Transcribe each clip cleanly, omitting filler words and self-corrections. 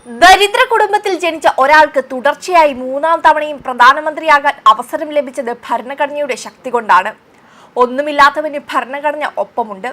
ദരിദ്ര കുടുംബത്തിൽ ജനിച്ച ഒരാൾക്ക് തുടർച്ചയായി മൂന്നാം തവണയും പ്രധാനമന്ത്രിയാകാൻ അവസരം ലഭിച്ചത് ഭരണഘടനയുടെ ശക്തി കൊണ്ടാണ്. ഒന്നുമില്ലാത്തവന് ഭരണഘടന ഒപ്പമുണ്ട്.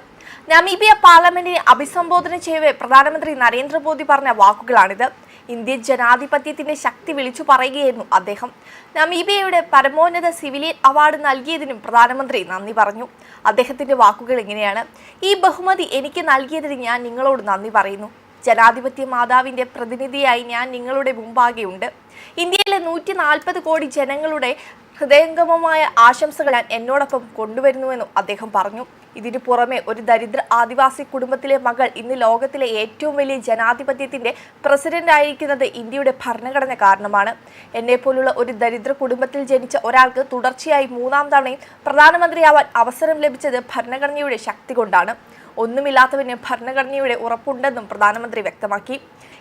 നമീബിയ പാർലമെന്റിനെ അഭിസംബോധന ചെയ്യവേ പ്രധാനമന്ത്രി നരേന്ദ്രമോദി പറഞ്ഞ വാക്കുകളാണിത്. ഇന്ത്യൻ ജനാധിപത്യത്തിന്റെ ശക്തി വിളിച്ചു പറയുകയായിരുന്നു അദ്ദേഹം. നമീബിയയുടെ പരമോന്നത സിവിലിയൻ അവാർഡ് നൽകിയതിനും പ്രധാനമന്ത്രി നന്ദി പറഞ്ഞു. അദ്ദേഹത്തിന്റെ വാക്കുകൾ ഇങ്ങനെയാണ്: ഈ ബഹുമതി എനിക്ക് നൽകിയതിന് ഞാൻ നിങ്ങളോട് നന്ദി പറയുന്നു. ജനാധിപത്യ മാതാവിന്റെ പ്രതിനിധിയായി ഞാൻ നിങ്ങളുടെ മുമ്പാകെയുണ്ട്. ഇന്ത്യയിലെ 140 കോടി ജനങ്ങളുടെ ഹൃദയംഗമമായ ആശംസകൾ ഞാൻ എന്നോടൊപ്പം കൊണ്ടുവരുന്നുവെന്നും അദ്ദേഹം പറഞ്ഞു. ഇതിനു പുറമെ ഒരു ദരിദ്ര ആദിവാസി കുടുംബത്തിലെ മകൾ ഇന്ന് ലോകത്തിലെ ഏറ്റവും വലിയ ജനാധിപത്യത്തിന്റെ പ്രസിഡന്റ് ആയിരിക്കുന്നത് ഇന്ത്യയുടെ ഭരണഘടന കാരണമാണ്. എന്നെപ്പോലുള്ള ഒരു ദരിദ്ര കുടുംബത്തിൽ ജനിച്ച ഒരാൾക്ക് തുടർച്ചയായി മൂന്നാം തവണയും പ്രധാനമന്ത്രിയാവാൻ അവസരം ലഭിച്ചത് ഭരണഘടനയുടെ ശക്തി കൊണ്ടാണ്. ഒന്നുമില്ലാത്തവന് ഭരണഘടനയുടെ ഉറപ്പുണ്ടെന്നും പ്രധാനമന്ത്രി വ്യക്തമാക്കി.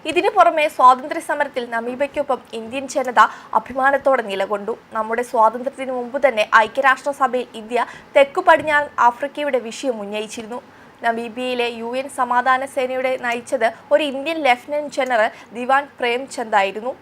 ഇതിനു പുറമെ സ്വാതന്ത്ര്യ സമരത്തിൽ നമീബയ്ക്കൊപ്പം ഇന്ത്യൻ ജനത അഭിമാനത്തോടെ നിലകൊണ്ടു. നമ്മുടെ സ്വാതന്ത്ര്യത്തിന് മുമ്പ് തന്നെ ഐക്യരാഷ്ട്രസഭയിൽ ഇന്ത്യ തെക്കു പടിഞ്ഞാറൻ ആഫ്രിക്കയുടെ വിഷയം ഉന്നയിച്ചിരുന്നു. നമീബിയയിലെ UN സമാധാന സേനയുടെ നയിച്ചത് ഒരു ഇന്ത്യൻ ലഫ്റ്റനന്റ് ജനറൽ ദിവാൻ പ്രേംചന്ദ് ആയിരുന്നു.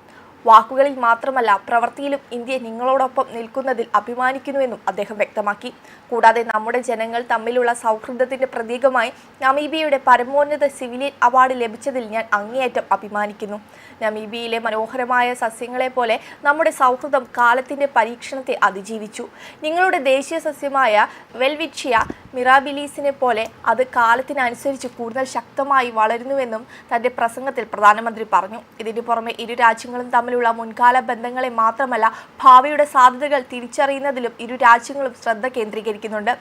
വാക്കുകളിൽ മാത്രമല്ല പ്രവൃത്തിയിലും ഇന്ത്യ നിങ്ങളോടൊപ്പം നിൽക്കുന്നതിൽ അഭിമാനിക്കുന്നുവെന്നും അദ്ദേഹം വ്യക്തമാക്കി. കൂടാതെ നമ്മുടെ ജനങ്ങൾ തമ്മിലുള്ള സൗഹൃദത്തിന്റെ പ്രതീകമായി നമീബിയയുടെ പരമോന്നത സിവിലിയൻ അവാർഡ് ലഭിച്ചതിൽ ഞാൻ അങ്ങേയറ്റം അഭിമാനിക്കുന്നു. നമീബിയയിലെ മനോഹരമായ സസ്യങ്ങളെ പോലെ നമ്മുടെ സൗഹൃദം കാലത്തിന്റെ പരീക്ഷണത്തെ അതിജീവിച്ചു. നിങ്ങളുടെ ദേശീയ സസ്യമായ വെൽവിച്ചിയ മിറാബിലീസിനെ പോലെ അത് കാലത്തിനനുസരിച്ച് കൂടുതൽ ശക്തമായി വളരുന്നുവെന്നും തന്റെ പ്രസംഗത്തിൽ പ്രധാനമന്ത്രി പറഞ്ഞു. ഇതിനു പുറമെ ഇരു രാജ്യങ്ങളും തമ്മിലുള്ള മുൻകാല ബന്ധങ്ങളെ മാത്രമല്ല ഭാവിയുടെ സാധ്യതകൾ തിരിച്ചറിയുന്നതിലും ഇരു രാജ്യങ്ങളും ശ്രദ്ധ കേന്ദ്രീകരിക്കുന്നുണ്ട്.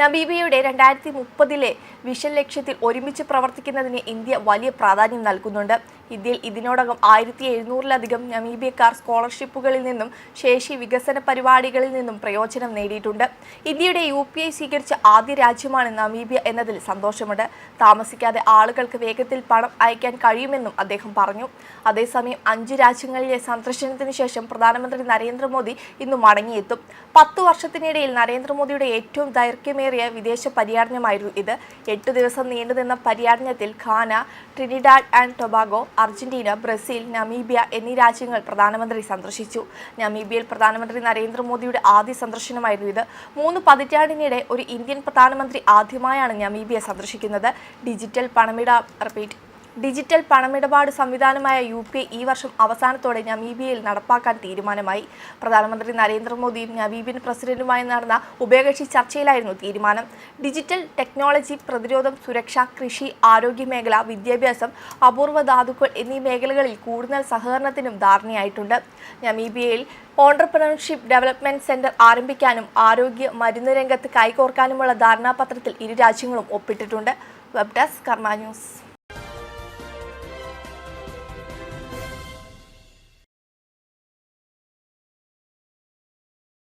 നമീബിയയുടെ 2030 വിഷൻ ലക്ഷ്യത്തിൽ ഒരുമിച്ച് പ്രവർത്തിക്കുന്നതിന് ഇന്ത്യ വലിയ പ്രാധാന്യം നൽകുന്നുണ്ട്. ഇന്ത്യയിൽ ഇതിനോടകം 1700-ലധികം നമീബിയക്കാർ സ്കോളർഷിപ്പുകളിൽ നിന്നും ശേഷി വികസന പരിപാടികളിൽ നിന്നും പ്രയോജനം നേടിയിട്ടുണ്ട്. ഇന്ത്യയുടെ UPI സ്വീകരിച്ച ആദ്യ രാജ്യമാണ് നമീബിയ എന്നതിൽ സന്തോഷമുണ്ട്. താമസിക്കാതെ ആളുകൾക്ക് വേഗത്തിൽ പണം അയക്കാൻ കഴിയുമെന്നും അദ്ദേഹം പറഞ്ഞു. അതേസമയം 5 രാജ്യങ്ങളിലെ സന്ദർശനത്തിന് ശേഷം പ്രധാനമന്ത്രി നരേന്ദ്രമോദി ഇന്ന് മടങ്ങിയെത്തും. 10 വർഷത്തിനിടയിൽ നരേന്ദ്രമോദിയുടെ ഏറ്റവും ദൈർഘ്യമേറിയ വിദേശ പര്യടനമായിരുന്നു ഇത്. 8 ദിവസം നീണ്ടുനിന്ന പര്യടനത്തിൽ Ghana, Trinidad and Tobago, Argentina, Brazil, Namibia എന്നീ രാജ്യങ്ങൾ പ്രധാനമന്ത്രി സന്ദർശിച്ചു. നമീബിയയിൽ പ്രധാനമന്ത്രി നരേന്ദ്രമോദിയുടെ ആദ്യ സന്ദർശനമായിരുന്നു ഇത്. 3 പതിറ്റാണ്ടിനിടെ ഒരു ഇന്ത്യൻ പ്രധാനമന്ത്രി ആദ്യമായാണ് നമീബിയ സന്ദർശിക്കുന്നത്. ഡിജിറ്റൽ പണമിടപാട് സംവിധാനമായ UPI ഈ വർഷം അവസാനത്തോടെ നമീബിയയിൽ നടപ്പാക്കാൻ തീരുമാനമായി. പ്രധാനമന്ത്രി നരേന്ദ്രമോദിയും നമീബിയൻ പ്രസിഡന്റുമായി നടന്ന ഉഭയകക്ഷി ചർച്ചയിലായിരുന്നു തീരുമാനം. ഡിജിറ്റൽ ടെക്നോളജി, പ്രതിരോധം, സുരക്ഷ, കൃഷി, ആരോഗ്യ മേഖല, വിദ്യാഭ്യാസം, അപൂർവ ധാതുക്കൾ എന്നീ മേഖലകളിൽ കൂടുതൽ സഹകരണത്തിനും ധാരണയായിട്ടുണ്ട്. നമീബിയയിൽ ഓൺട്രപ്രണർഷിപ്പ് ഡെവലപ്മെന്റ് സെന്റർ ആരംഭിക്കാനും ആരോഗ്യ മരുന്ന് രംഗത്ത് കൈകോർക്കാനുമുള്ള ധാരണാപത്രത്തിൽ ഇരു രാജ്യങ്ങളും ഒപ്പിട്ടിട്ടുണ്ട്. വെബ് ഡെസ്ക് കർമ്മ ന്യൂസ്.